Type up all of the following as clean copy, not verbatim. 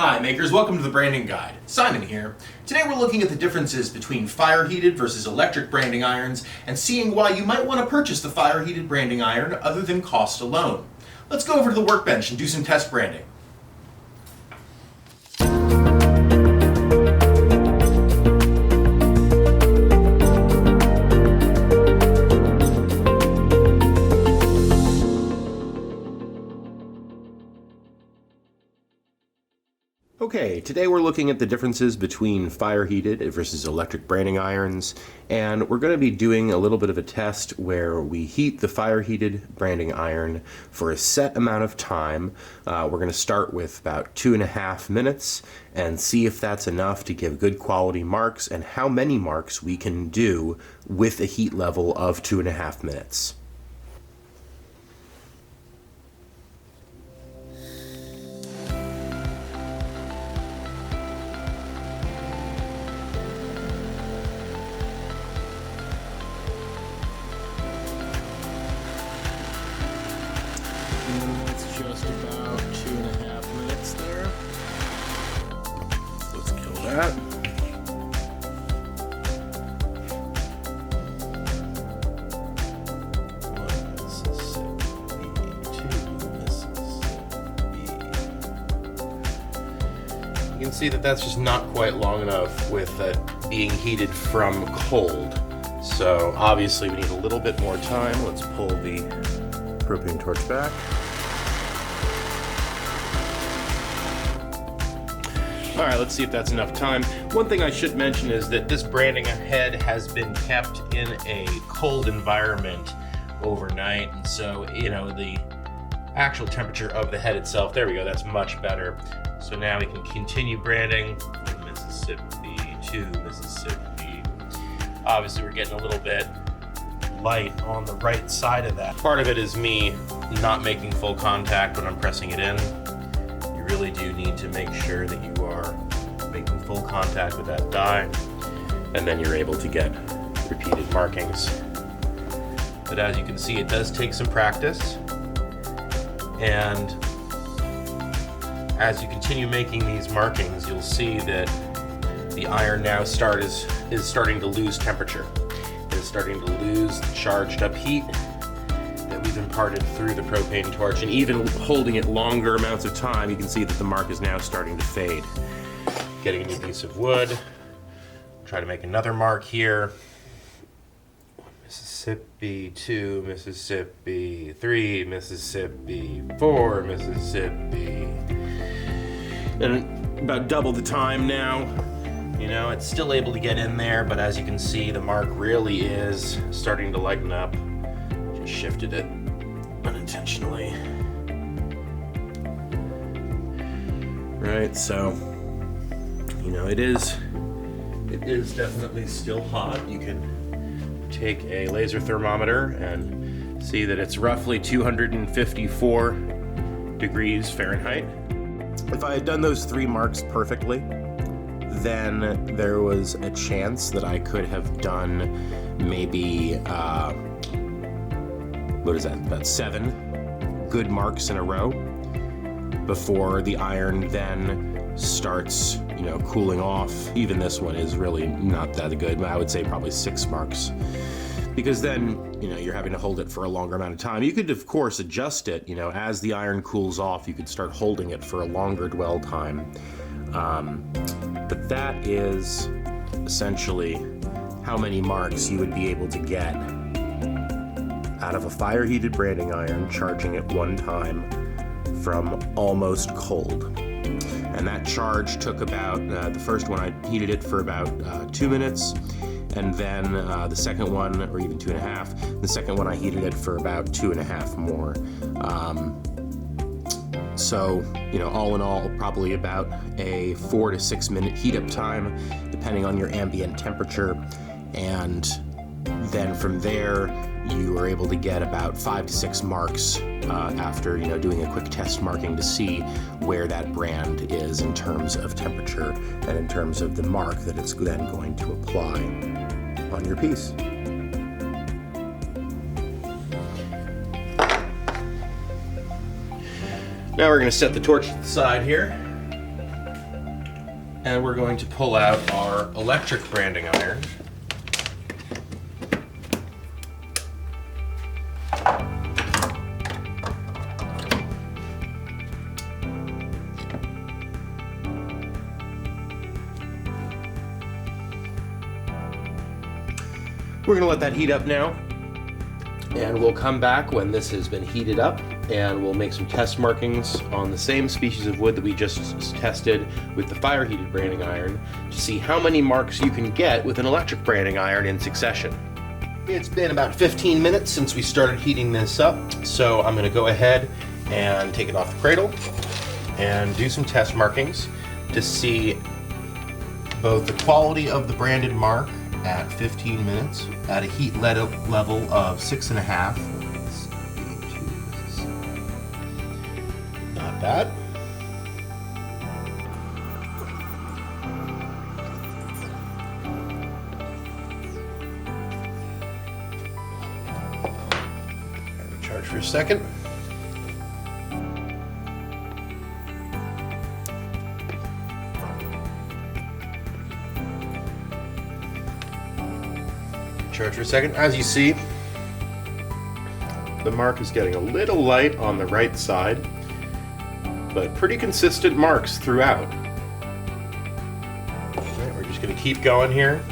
Hi makers, welcome to the branding guide. Simon here. Today we're looking at the differences between fire heated versus electric branding irons and seeing why you might want to purchase the fire heated branding iron other than cost alone. Let's go over to the workbench and do some test branding. Okay, today we're looking at the differences between fire heated versus electric branding irons, and we're going to be doing a little bit of a test where we heat the fire heated branding iron for a set amount of time. We're going to start with about 2.5 minutes and see if that's enough to give good quality marks and how many marks we can do with a heat level of 2.5 minutes. It's just about 2.5 minutes there. Let's kill that. One Mississippi, two Mississippi. You can see that that's just not quite long enough with it being heated from cold. So obviously we need a little bit more time. Let's pull the propane torch back. All right, let's see if that's enough time. One thing I should mention is that this branding head has been kept in a cold environment overnight, and so, the actual temperature of the head itself, there we go, that's much better. So now we can continue branding. Mississippi, two Mississippi. Obviously, we're getting a little bit light on the right side of that. Part of it is me not making full contact when I'm pressing it in. You really do need to make sure that you are making full contact with that die, and then you're able to get repeated markings. But as you can see, it does take some practice, and as you continue making these markings, you'll see that the iron now is starting to lose temperature. It is starting to lose the charged up heat that we've imparted through the propane torch, and even holding it longer amounts of time, you can see that the mark is now starting to fade. Getting a new piece of wood, try to make another mark here. Mississippi, two Mississippi, three Mississippi, four Mississippi. And about double the time now. It's still able to get in there, but as you can see, the mark really is starting to lighten up. Just shifted it unintentionally. Right, so, it is definitely still hot. You can take a laser thermometer and see that it's roughly 254 degrees Fahrenheit. If I had done those 3 marks perfectly, then there was a chance that I could have done maybe, about 7 good marks in a row before the iron then starts, cooling off. Even this one is really not that good. I would say probably 6 marks. Because then, you're having to hold it for a longer amount of time. You could, of course, adjust it, as the iron cools off, you could start holding it for a longer dwell time. But that is essentially how many marks you would be able to get out of a fire heated branding iron, charging it one time from almost cold. And that charge took about, the first one I heated it for about 2 minutes, and then the second one, or even 2.5, the second one I heated it for about 2.5 more. So, all in all, probably about a 4 to 6 minute heat up time, depending on your ambient temperature. And then from there, you are able to get about 5 to 6 marks after, doing a quick test marking to see where that brand is in terms of temperature and in terms of the mark that it's then going to apply on your piece. Now we're going to set the torch to the side here. And we're going to pull out our electric branding iron. We're going to let that heat up now, and we'll come back when this has been heated up, and we'll make some test markings on the same species of wood that we just tested with the fire heated branding iron to see how many marks you can get with an electric branding iron in succession. It's been about 15 minutes since we started heating this up, so I'm going to go ahead and take it off the cradle and do some test markings to see both the quality of the branded mark at 15 minutes at a heat level of 6.5. Not bad. Recharge for a second. Charge for a second. As you see, the mark is getting a little light on the right side, but pretty consistent marks throughout. All right, we're just going to keep going here.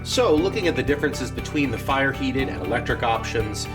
So, looking at the differences between the fire heated and electric options,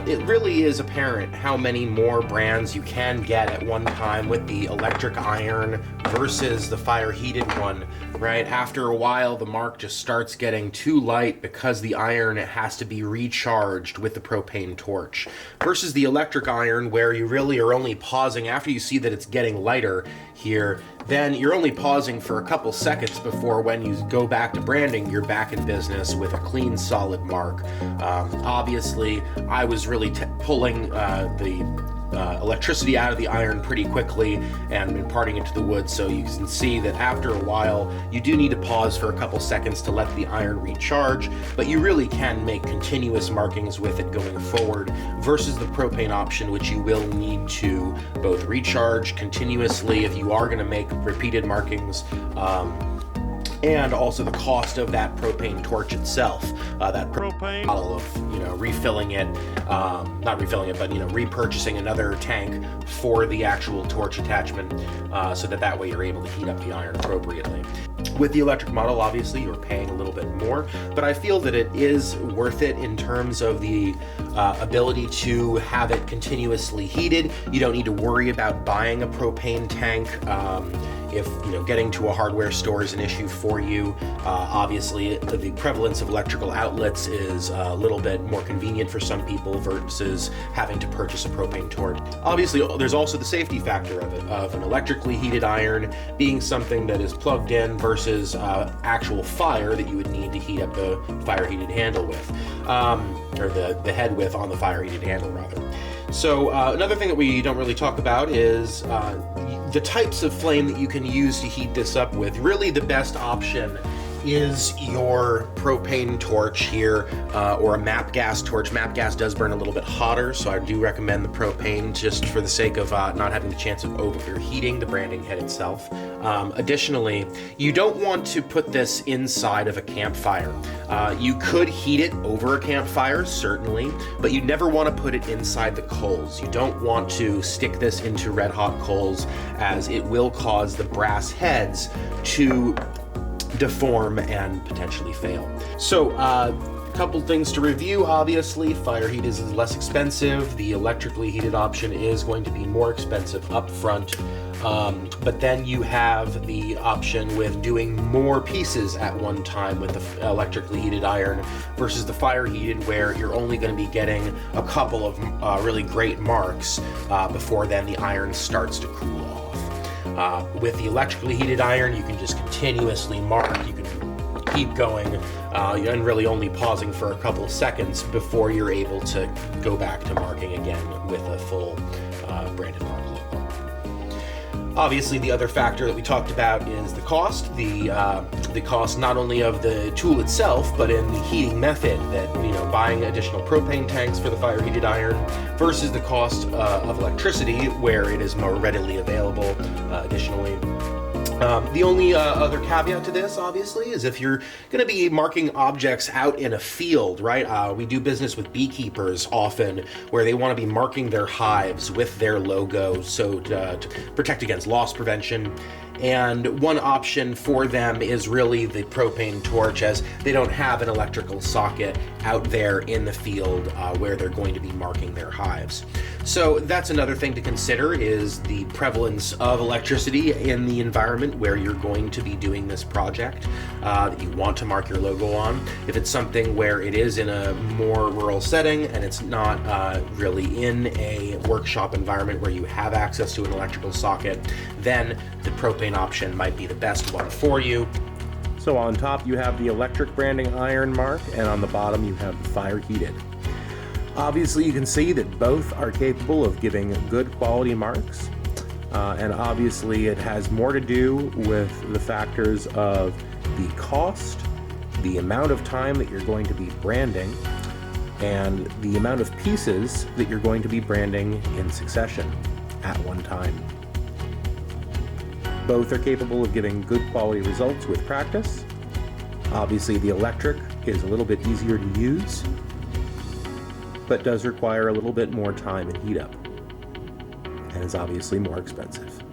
it really is apparent how many more brands you can get at one time with the electric iron versus the fire heated one, right? After a while, the mark just starts getting too light because the iron has to be recharged with the propane torch. Versus the electric iron, where you really are only pausing after you see that it's getting lighter here, then you're only pausing for a couple seconds before when you go back to branding, you're back in business with a clean, solid mark. Obviously, I was really pulling the electricity out of the iron pretty quickly and imparting it to the wood, so you can see that after a while you do need to pause for a couple seconds to let the iron recharge, but you really can make continuous markings with it going forward versus the propane option, which you will need to both recharge continuously if you are going to make repeated markings, and also the cost of that propane torch itself, that propane bottle of, refilling it, not refilling it, but, repurchasing another tank for the actual torch attachment, so that way you're able to heat up the iron appropriately. With the electric model, obviously, you're paying a little bit more, but I feel that it is worth it in terms of the ability to have it continuously heated. You don't need to worry about buying a propane tank. If getting to a hardware store is an issue for you, obviously the prevalence of electrical outlets is a little bit more convenient for some people versus having to purchase a propane torch. Obviously, there's also the safety factor of it, of an electrically heated iron being something that is plugged in versus actual fire that you would need to heat up the fire heated handle with, or the head with on the fire heated handle rather. So another thing that we don't really talk about is the types of flame that you can use to heat this up with. Really the best option is your propane torch here, or a MAP gas torch. MAP gas does burn a little bit hotter, so I do recommend the propane just for the sake of not having the chance of overheating the branding head itself. Additionally, you don't want to put this inside of a campfire. You could heat it over a campfire, certainly, but you never want to put it inside the coals. You don't want to stick this into red hot coals, as it will cause the brass heads to deform and potentially fail. So couple things to review. Obviously, fire heat is less expensive. The electrically heated option is going to be more expensive up front, but then you have the option with doing more pieces at one time with the electrically heated iron versus the fire heated, where you're only going to be getting a couple of really great marks before then the iron starts to cool off. With the electrically heated iron, you can just continuously mark. You can keep going and really only pausing for a couple of seconds before you're able to go back to marking again with a full branded mark logo. Obviously, the other factor that we talked about is the cost. The cost not only of the tool itself, but in the heating method. That, buying additional propane tanks for the fire heated iron versus the cost of electricity, where it is more readily available. Additionally, the only other caveat to this, obviously, is if you're going to be marking objects out in a field, right? We do business with beekeepers often where they want to be marking their hives with their logo, so to protect against loss prevention. And one option for them is really the propane torch, as they don't have an electrical socket out there in the field where they're going to be marking their hives. So that's another thing to consider, is the prevalence of electricity in the environment where you're going to be doing this project that you want to mark your logo on. If it's something where it is in a more rural setting and it's not really in a workshop environment where you have access to an electrical socket, then the propane option might be the best one for you. So on top you have the electric branding iron mark, and on the bottom you have the fire heated. Obviously you can see that both are capable of giving good quality marks, and obviously it has more to do with the factors of the cost, the amount of time that you're going to be branding, and the amount of pieces that you're going to be branding in succession at one time. Both are capable of giving good quality results with practice. Obviously the electric is a little bit easier to use, but does require a little bit more time and heat up, and is obviously more expensive.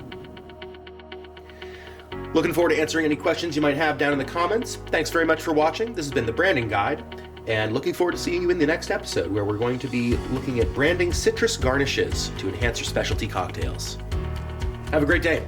Looking forward to answering any questions you might have down in the comments. Thanks very much for watching. This has been the Branding Guide, and looking forward to seeing you in the next episode, where we're going to be looking at branding citrus garnishes to enhance your specialty cocktails. Have a great day.